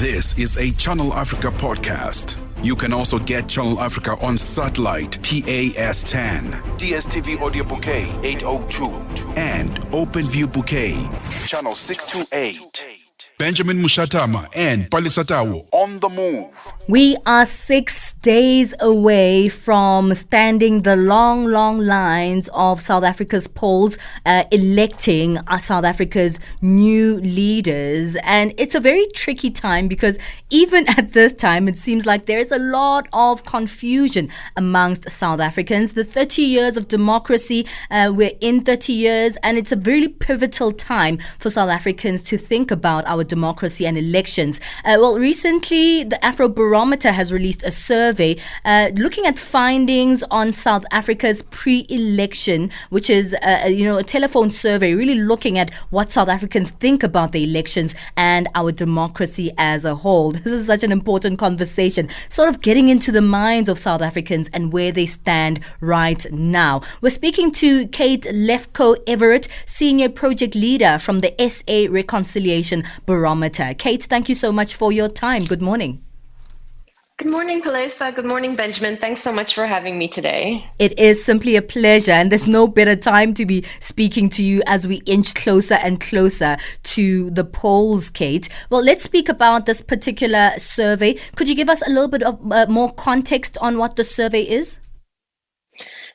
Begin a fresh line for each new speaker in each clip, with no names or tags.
This is a Channel Africa podcast. You can also get Channel Africa on satellite PAS10, DSTV Audio Bouquet 802, and OpenView Bouquet Channel 628. Benjamin Mushatama and Palisatawo on the move.
We are 6 days away from standing the long lines of South Africa's polls electing South Africa's new leaders. And it's a very tricky time because even at this time, it seems like there is a lot of confusion amongst South Africans. The 30 years of democracy, we're in 30 years, and it's a very pivotal time for South Africans to think about our democracy and elections. Recently, the Afrobarometer has released a survey looking at findings on South Africa's pre-election, which is a telephone survey really looking at what South Africans think about the elections and our democracy as a whole. This is such an important conversation, sort of getting into the minds of South Africans and where they stand right now. We're speaking to Kate Lefko-Everett, Senior Project Leader from the SA Reconciliation Barometer. Kate, thank you so much for your time. Good morning.
Good morning, Palesa. Good morning, Benjamin. Thanks so much for having me today.
It is simply a pleasure, and there's no better time to be speaking to you as we inch closer and closer to the polls, Kate. Well, let's speak about this particular survey. Could you give us a little bit of more context on what the survey is?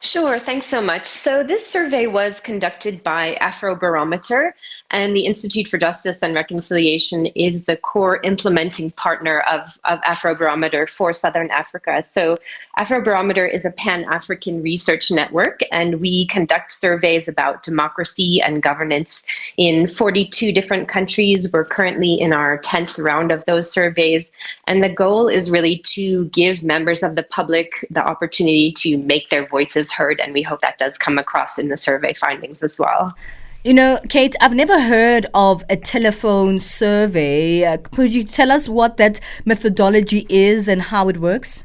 Sure, thanks so much. So this survey was conducted by Afrobarometer, and the Institute for Justice and Reconciliation is the core implementing partner of Afrobarometer for Southern Africa. So Afrobarometer is a Pan-African research network, and we conduct surveys about democracy and governance in 42 different countries. We're currently in our 10th round of those surveys, and the goal is really to give members of the public the opportunity to make their voices heard, and we hope that does come across in the survey findings as well.
You know, Kate, I've never heard of a telephone survey. Could you tell us what that methodology is and how it works?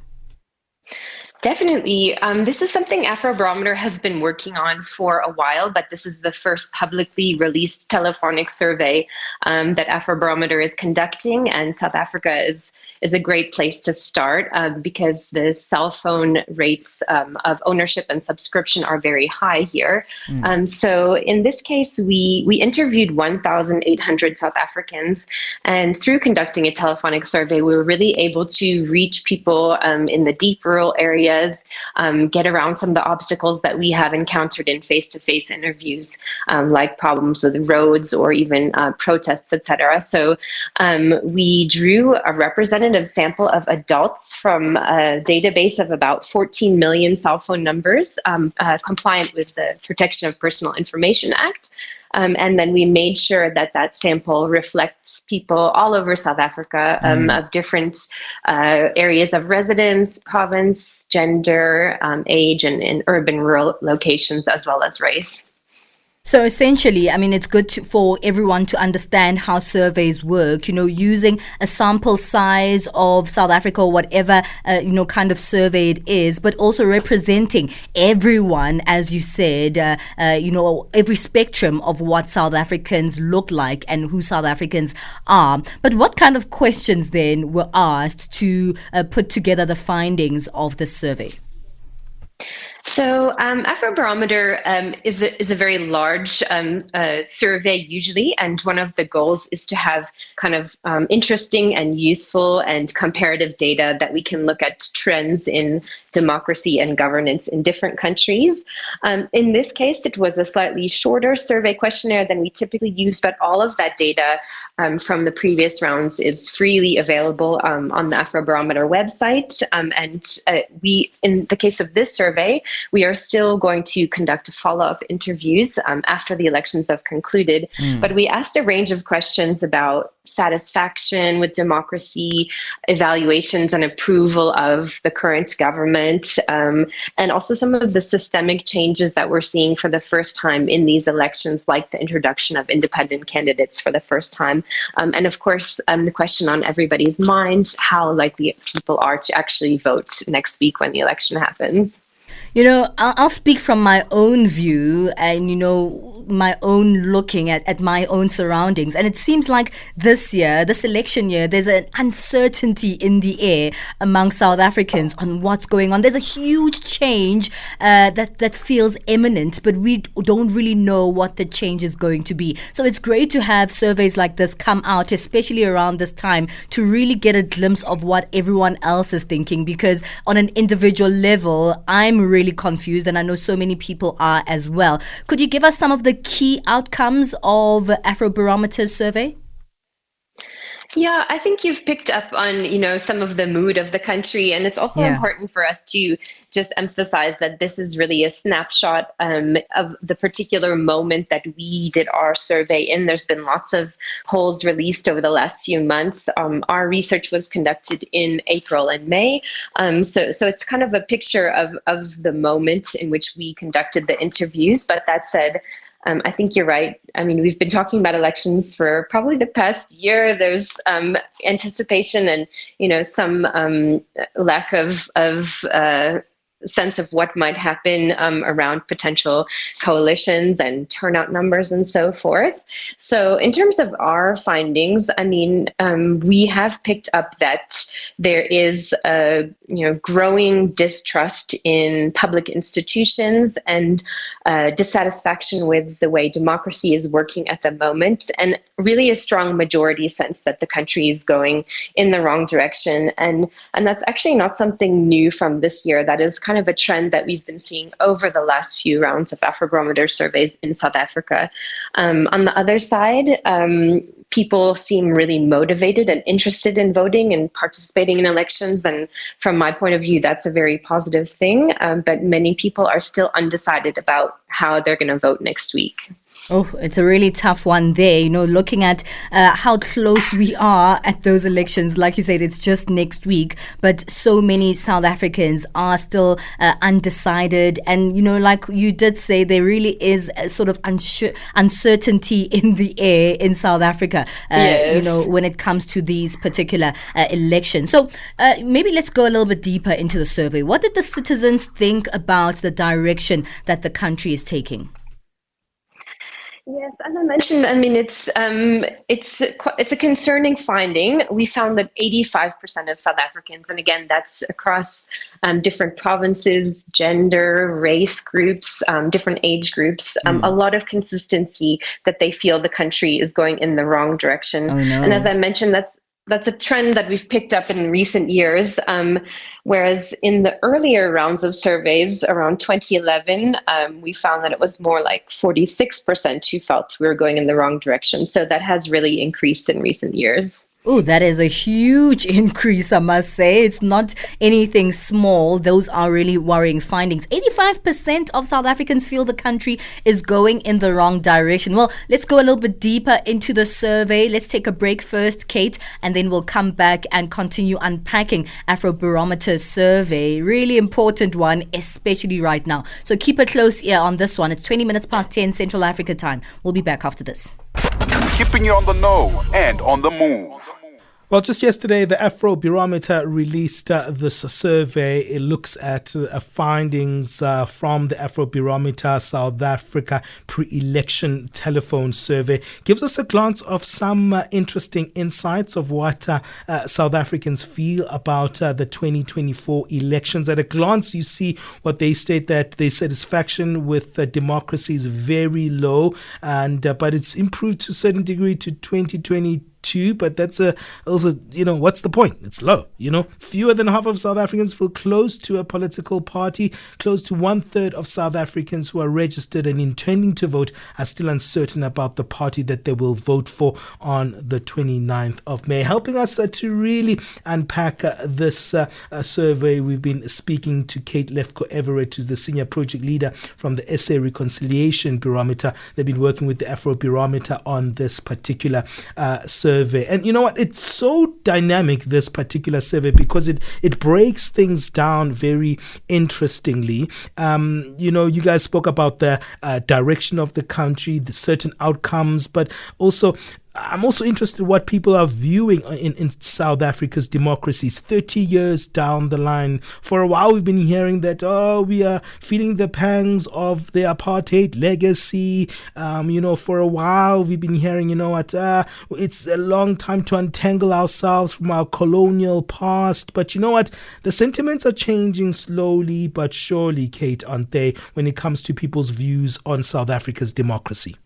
Definitely. This is something Afrobarometer has been working on for a while, but this is the first publicly released telephonic survey that Afrobarometer is conducting, and South Africa is a great place to start because the cell phone rates of ownership and subscription are very high here. So in this case, we interviewed 1,800 South Africans, and through conducting a telephonic survey, we were really able to reach people in the deep rural areas, get around some of the obstacles that we have encountered in face-to-face interviews, like problems with roads or even protests, etc. So we drew a representative sample of adults from a database of about 14 million cell phone numbers compliant with the Protection of Personal Information Act. And then we made sure that that sample reflects people all over South Africa of different areas of residence, province, gender, age, and urban rural locations, as well as race.
So essentially, I mean, it's good for everyone to understand how surveys work, using a sample size of South Africa or whatever, kind of survey it is, but also representing everyone, as you said, every spectrum of what South Africans look like and who South Africans are. But what kind of questions then were asked to put together the findings of the survey?
So Afrobarometer is a very large survey usually, and one of the goals is to have kind of interesting and useful and comparative data that we can look at trends in democracy and governance in different countries. In this case, it was a slightly shorter survey questionnaire than we typically use, but all of that data from the previous rounds is freely available on the Afrobarometer website. And we, in the case of this survey, we are still going to conduct follow-up interviews after the elections have concluded. But we asked a range of questions about satisfaction with democracy, evaluations and approval of the current government, and also some of the systemic changes that we're seeing for the first time in these elections, like the introduction of independent candidates for the first time. And of course, the question on everybody's mind, how likely people are to actually vote next week when the election happens.
I'll speak from my own view and, my own looking at my own surroundings. And it seems like this year, this election year, there's an uncertainty in the air among South Africans on what's going on. There's a huge change that feels imminent, but we don't really know what the change is going to be. So it's great to have surveys like this come out, especially around this time, to really get a glimpse of what everyone else is thinking. Because on an individual level, I'm really confused, and I know so many people are as well. Could you give us some of the key outcomes of Afrobarometer's survey?
Yeah, I think you've picked up on, some of the mood of the country. And it's also important for us to just emphasize that this is really a snapshot of the particular moment that we did our survey in. There's been lots of polls released over the last few months. Our research was conducted in April and May. So it's kind of a picture of the moment in which we conducted the interviews. But that said, I think you're right. I mean, we've been talking about elections for probably the past year. There's anticipation and, some lack of sense of what might happen around potential coalitions and turnout numbers and so forth. So in terms of our findings, I mean, we have picked up that there is a growing distrust in public institutions and dissatisfaction with the way democracy is working at the moment, and really a strong majority sense that the country is going in the wrong direction. And that's actually not something new from this year. That is kind of a trend that we've been seeing over the last few rounds of Afrobarometer surveys in South Africa. On the other side, people seem really motivated and interested in voting and participating in elections. And from my point of view, that's a very positive thing. But many people are still undecided about how they're going to vote next week.
Oh, it's a really tough one there, looking at how close we are at those elections. Like you said, it's just next week, but so many South Africans are still undecided. And, like you did say, there really is a sort of uncertainty in the air in South Africa,
yes.
When it comes to these particular elections. So maybe let's go a little bit deeper into the survey. What did the citizens think about the direction that the country is taking?
Yes, as I mentioned, I mean, it's a concerning finding. We found that 85% of South Africans, and again, that's across different provinces, gender, race groups, different age groups, a lot of consistency that they feel the country is going in the wrong direction.
Oh, no.
And as I mentioned, that's a trend that we've picked up in recent years. Whereas in the earlier rounds of surveys around 2011, we found that it was more like 46% who felt we were going in the wrong direction. So that has really increased in recent years.
Oh, that is a huge increase, I must say. It's not anything small. Those are really worrying findings. 85% of South Africans feel the country is going in the wrong direction. Well, let's go a little bit deeper into the survey. Let's take a break first, Kate, and then we'll come back and continue unpacking Afrobarometer's survey. Really important one, especially right now. So keep a close ear on this one. It's 20 minutes past 10 Central Africa time. We'll be back after this.
Keeping you on the know and on the move.
Well, just yesterday, the Afrobarometer released this survey. It looks at findings from the Afrobarometer South Africa pre-election telephone survey. Gives us a glance of some interesting insights of what South Africans feel about the 2024 elections. At a glance, you see what they state, that their satisfaction with democracy is very low, and but it's improved to a certain degree to 2022. But that's also, what's the point? It's low. Fewer than half of South Africans feel close to a political party. Close to 1/3 of South Africans who are registered and intending to vote are still uncertain about the party that they will vote for on the 29th of May. Helping us to really unpack this survey, we've been speaking to Kate Lefko-Everett, who's the senior project leader from the SA Reconciliation Barometer. They've been working with the Afrobarometer on this particular survey. And you know what? It's so dynamic, this particular survey, because it breaks things down very interestingly. You guys spoke about the direction of the country, the certain outcomes, but also I'm also interested in what people are viewing in South Africa's democracies 30 years down the line. For a while, we've been hearing that, we are feeling the pangs of the apartheid legacy. For a while, we've been hearing, it's a long time to untangle ourselves from our colonial past. But you know what? The sentiments are changing slowly but surely, Kate, aren't they, when it comes to people's views on South Africa's democracy?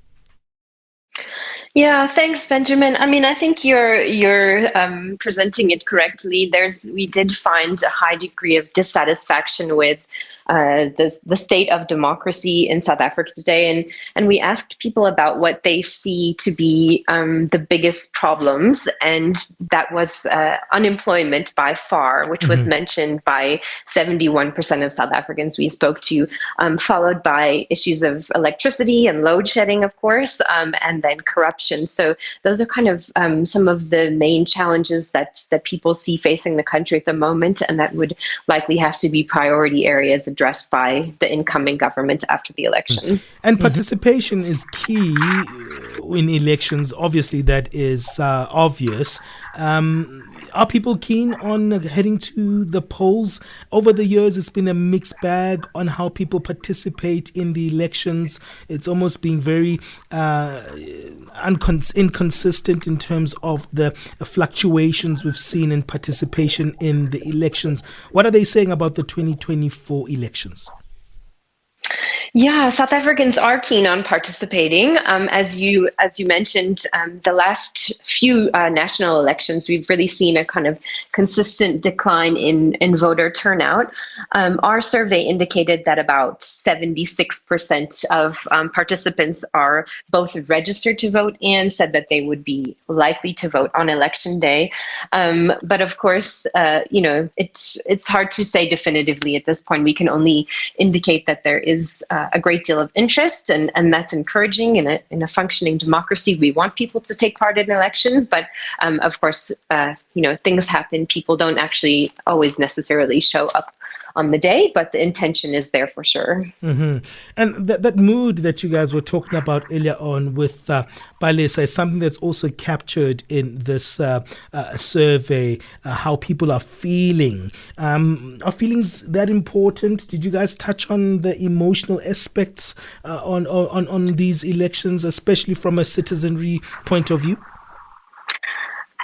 Yeah, thanks, Benjamin. I mean, I think you're presenting it correctly. We did find a high degree of dissatisfaction with the state of democracy in South Africa today, and we asked people about what they see to be the biggest problems, and that was unemployment by far, which was mentioned by 71% of South Africans we spoke to, followed by issues of electricity and load shedding, of course, and then corruption. So those are kind of some of the main challenges that people see facing the country at the moment, and that would likely have to be priority areas addressed by the incoming government after the elections.
And participation is key in elections. Obviously, that is obvious. Are people keen on heading to the polls? Over the years, it's been a mixed bag on how people participate in the elections. It's almost been very inconsistent in terms of the fluctuations we've seen in participation in the elections. What are they saying about the 2024 elections?
Yeah, South Africans are keen on participating. As you mentioned, the last few national elections, we've really seen a kind of consistent decline in voter turnout. Our survey indicated that about 76% of participants are both registered to vote and said that they would be likely to vote on election day. But of course, it's hard to say definitively at this point. We can only indicate that there is a great deal of interest, and that's encouraging in a functioning democracy. We want people to take part in elections, but of course, things happen. People don't actually always necessarily show up on the day, but the intention is there for sure.
And that mood that you guys were talking about earlier on with Balesa is something that's also captured in this survey, how people are feeling. Are feelings that important? Did you guys touch on the emotional aspects on these elections, especially from a citizenry point of view?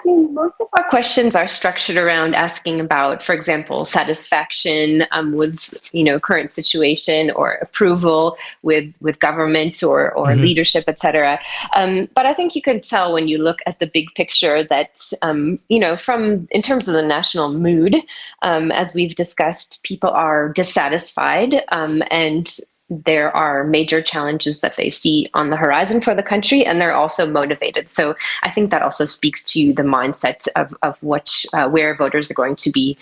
I mean, most of our questions are structured around asking about, for example, satisfaction with current situation, or approval with government or leadership, etc. But I think you can tell when you look at the big picture that in terms of the national mood, as we've discussed, people are dissatisfied, and there are major challenges that they see on the horizon for the country, and they're also motivated. So I think that also speaks to the mindset of where voters are going to be,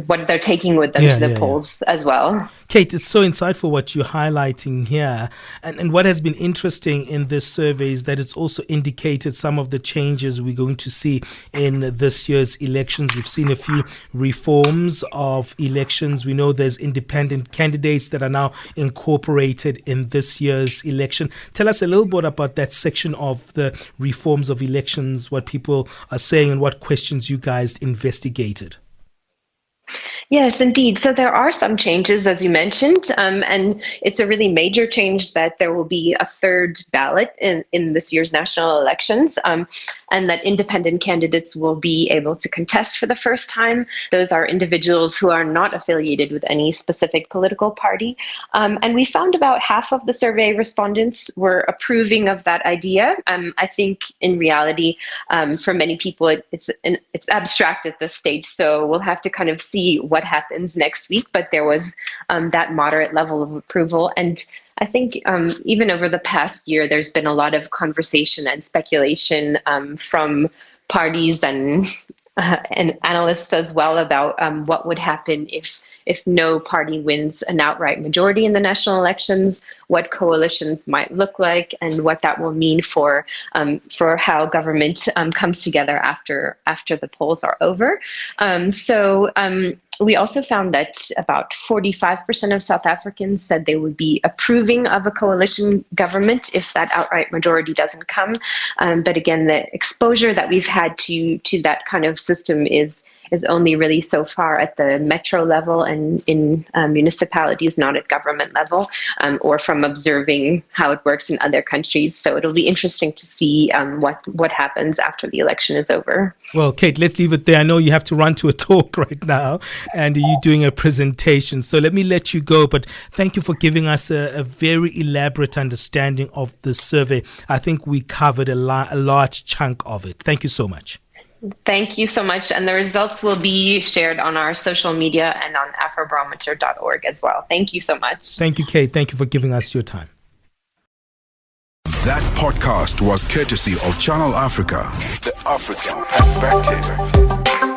what they're taking with them to the polls as well.
Kate, it's so insightful what you're highlighting here. And what has been interesting in this survey is that it's also indicated some of the changes we're going to see in this year's elections. We've seen a few reforms of elections. We know there's independent candidates that are now incorporated in this year's election. Tell us a little bit about that section of the reforms of elections, what people are saying and what questions you guys investigated.
Yes, indeed. So there are some changes, as you mentioned, and it's a really major change that there will be a third ballot in this year's national elections, and that independent candidates will be able to contest for the first time. Those are individuals who are not affiliated with any specific political party. And we found about half of the survey respondents were approving of that idea. I think in reality, for many people, it's abstract at this stage, so we'll have to kind of see what happens next week, but there was that moderate level of approval. And I think even over the past year, there's been a lot of conversation and speculation from parties and analysts as well about what would happen if if no party wins an outright majority in the national elections, what coalitions might look like, and what that will mean for how government comes together after the polls are over. We also found that about 45% of South Africans said they would be approving of a coalition government if that outright majority doesn't come. But again, the exposure that we've had to that kind of system is only really so far at the metro level and in municipalities, not at government level, or from observing how it works in other countries. So it'll be interesting to see what happens after the election is over.
Well, Kate, let's leave it there. I know you have to run to a talk right now and you're doing a presentation. So let me let you go. But thank you for giving us a very elaborate understanding of the survey. I think we covered a large chunk of it. Thank you so much.
Thank you so much. And the results will be shared on our social media and on afrobarometer.org as well. Thank you so much.
Thank you, Kate. Thank you for giving us your time.
That podcast was courtesy of Channel Africa, the African Perspective.